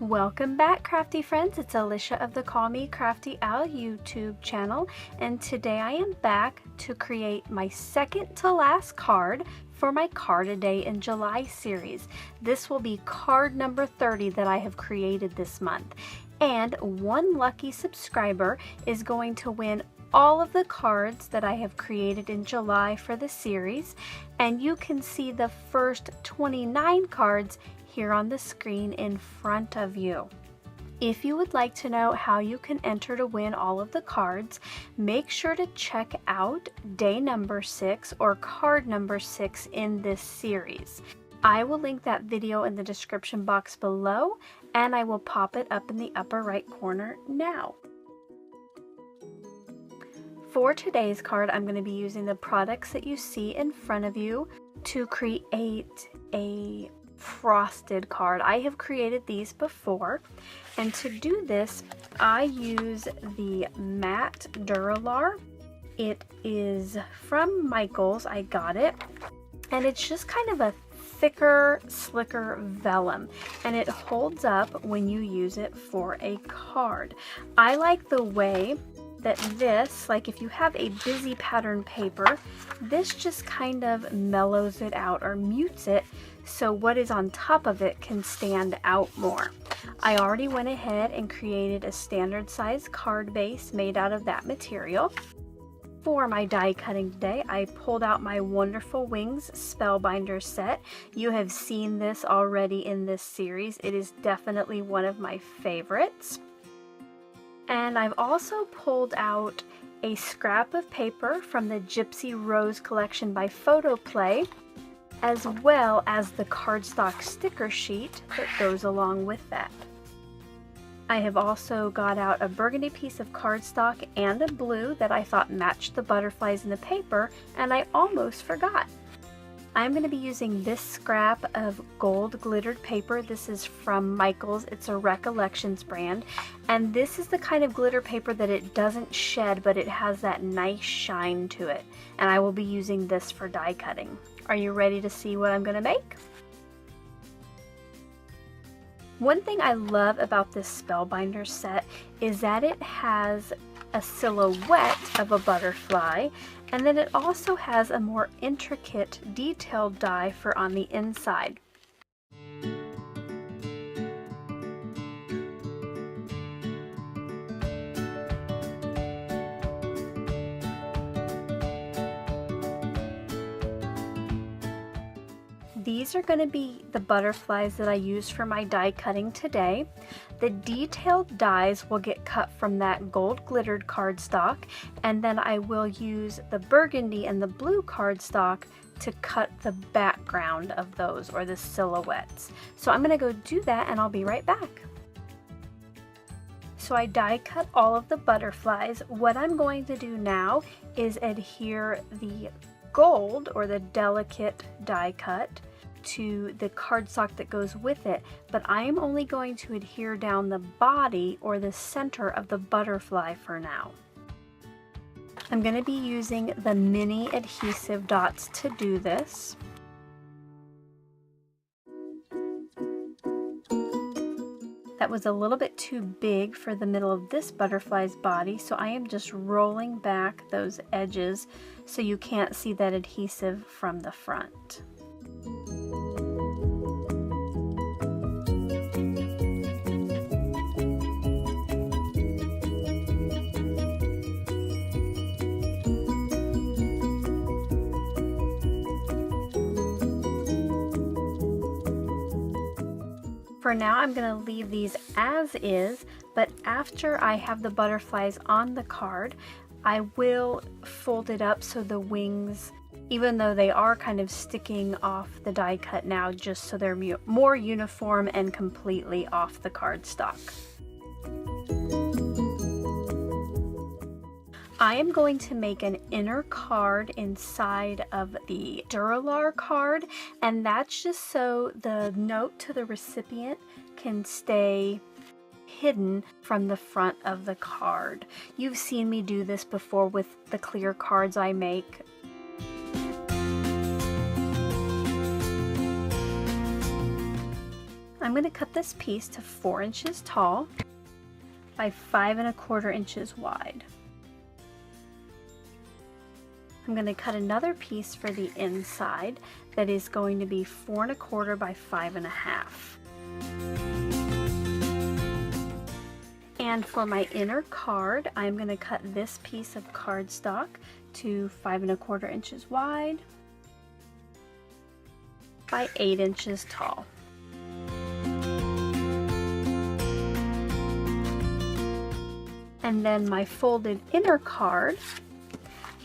Welcome back, crafty friends. It's Alicia of the Call Me Crafty Al YouTube channel, and today I am back to create my second to last card for my Card a Day in July series. This will be card number 30 that I have created this month, and one lucky subscriber is going to win all of the cards that I have created in July for the series, and you can see the first 29 cards here on the screen in front of you. If you would like to know how you can enter to win all of the cards, make sure to check out day number 6 or card number 6 in this series. I will link that video in the description box below, and I will pop it up in the upper right corner now. For today's card, I'm going to be using the products that you see in front of you to create a frosted card. I have created these before, and to do this I use the matte duralar. It is from Michaels. I got it, and it's just kind of a thicker, slicker vellum, and it holds up when you use it for a card. I like the way that this, like if you have a busy pattern paper, this just kind of mellows it out or mutes it so what is on top of it can stand out more. I already went ahead and created a standard size card base made out of that material. For my die cutting today, I pulled out my Wonderful Wings Spellbinder set. You have seen this already in this series. It is definitely one of my favorites. And I've also pulled out a scrap of paper from the Gypsy Rose collection by Photoplay, as well as the cardstock sticker sheet that goes along with that. I have also got out a burgundy piece of cardstock and a blue that I thought matched the butterflies in the paper, and I almost forgot. I'm going to be using this scrap of gold glittered paper. This is from Michaels. It's a Recollections brand, and this is the kind of glitter paper that it doesn't shed, but it has that nice shine to it, and I will be using this for die cutting. Are you ready to see what I'm going to make? One thing I love about this Spellbinder set is that it has a silhouette of a butterfly, and then it also has a more intricate, detailed die for on the inside. These are going to be the butterflies that I use for my die cutting today. The detailed dies will get cut from that gold glittered cardstock, and then I will use the burgundy and the blue cardstock to cut the background of those, or the silhouettes. So I'm going to go do that, and I'll be right back. So I die cut all of the butterflies. What I'm going to do now is adhere the gold, or the delicate die cut, to the cardstock that goes with it, but I am only going to adhere down the body or the center of the butterfly for now. I'm going to be using the mini adhesive dots to do this. That was a little bit too big for the middle of this butterfly's body, so I am just rolling back those edges so you can't see that adhesive from the front. For now, I'm going to leave these as is, but after I have the butterflies on the card, I will fold it up so the wings, even though they are kind of sticking off the die cut now, just so they're more uniform and completely off the cardstock. I am going to make an inner card inside of the duralar card, and that's just so the note to the recipient can stay hidden from the front of the card. You've seen me do this before with the clear cards I make. I'm going to cut this piece to 4 inches tall by 5 1/4 inches wide. I'm going to cut another piece for the inside that is going to be 4 1/4 by 5 1/2. And for my inner card, I'm going to cut this piece of cardstock to 5 1/4 inches wide by 8 inches tall. And then my folded inner card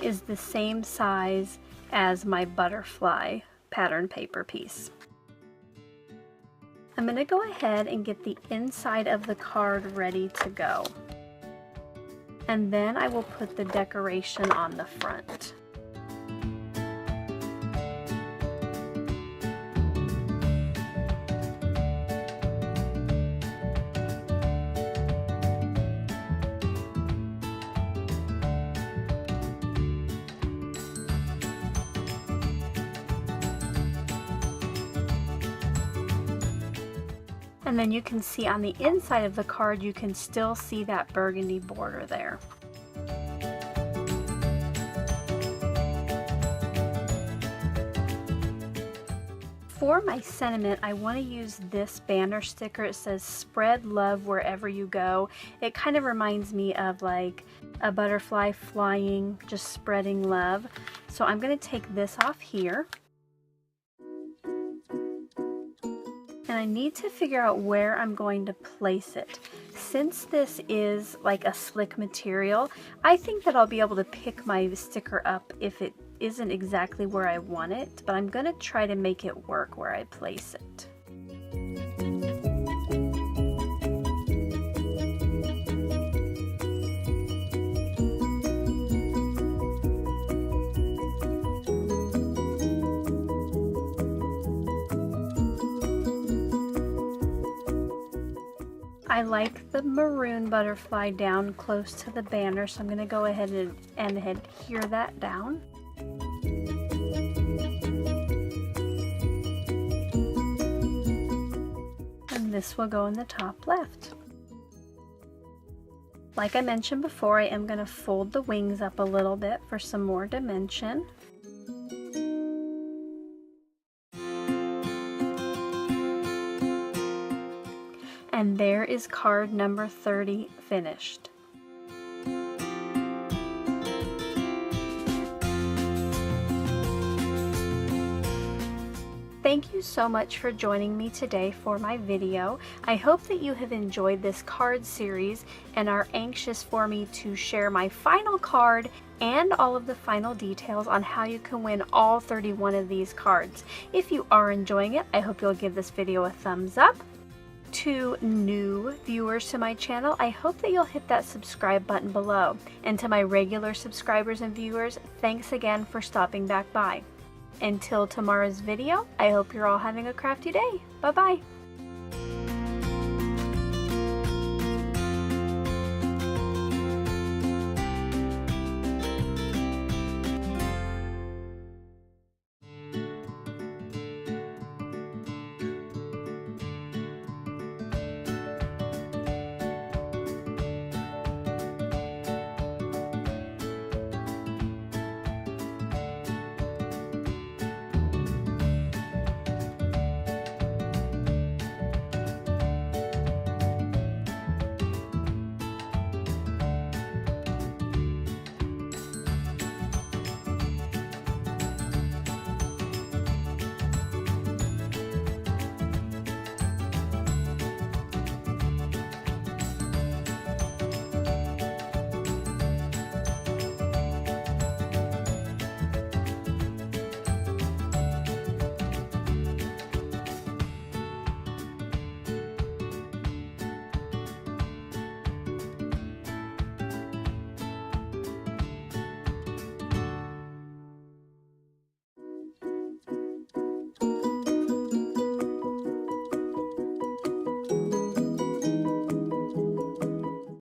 is the same size as my butterfly pattern paper piece. I'm going to go ahead and get the inside of the card ready to go. And then I will put the decoration on the front. And then you can see on the inside of the card, you can still see that burgundy border there. For my sentiment, I want to use this banner sticker. It says "Spread love wherever you go." It kind of reminds me of like a butterfly flying, just spreading love. So I'm going to take this off here. And I need to figure out where I'm going to place it. Since this is like a slick material, I think that I'll be able to pick my sticker up if it isn't exactly where I want it, but I'm going to try to make it work where I place it. I like the maroon butterfly down close to the banner, so I'm going to go ahead and adhere that down. And this will go in the top left. Like I mentioned before, I am going to fold the wings up a little bit for some more dimension. And there is card number 30 finished. Thank you so much for joining me today for my video. I hope that you have enjoyed this card series and are anxious for me to share my final card and all of the final details on how you can win all 31 of these cards. If you are enjoying it, I hope you'll give this video a thumbs up. To new viewers to my channel, I hope that you'll hit that subscribe button below. And to my regular subscribers and viewers, thanks again for stopping back by. Until tomorrow's video, I hope you're all having a crafty day. Bye-bye.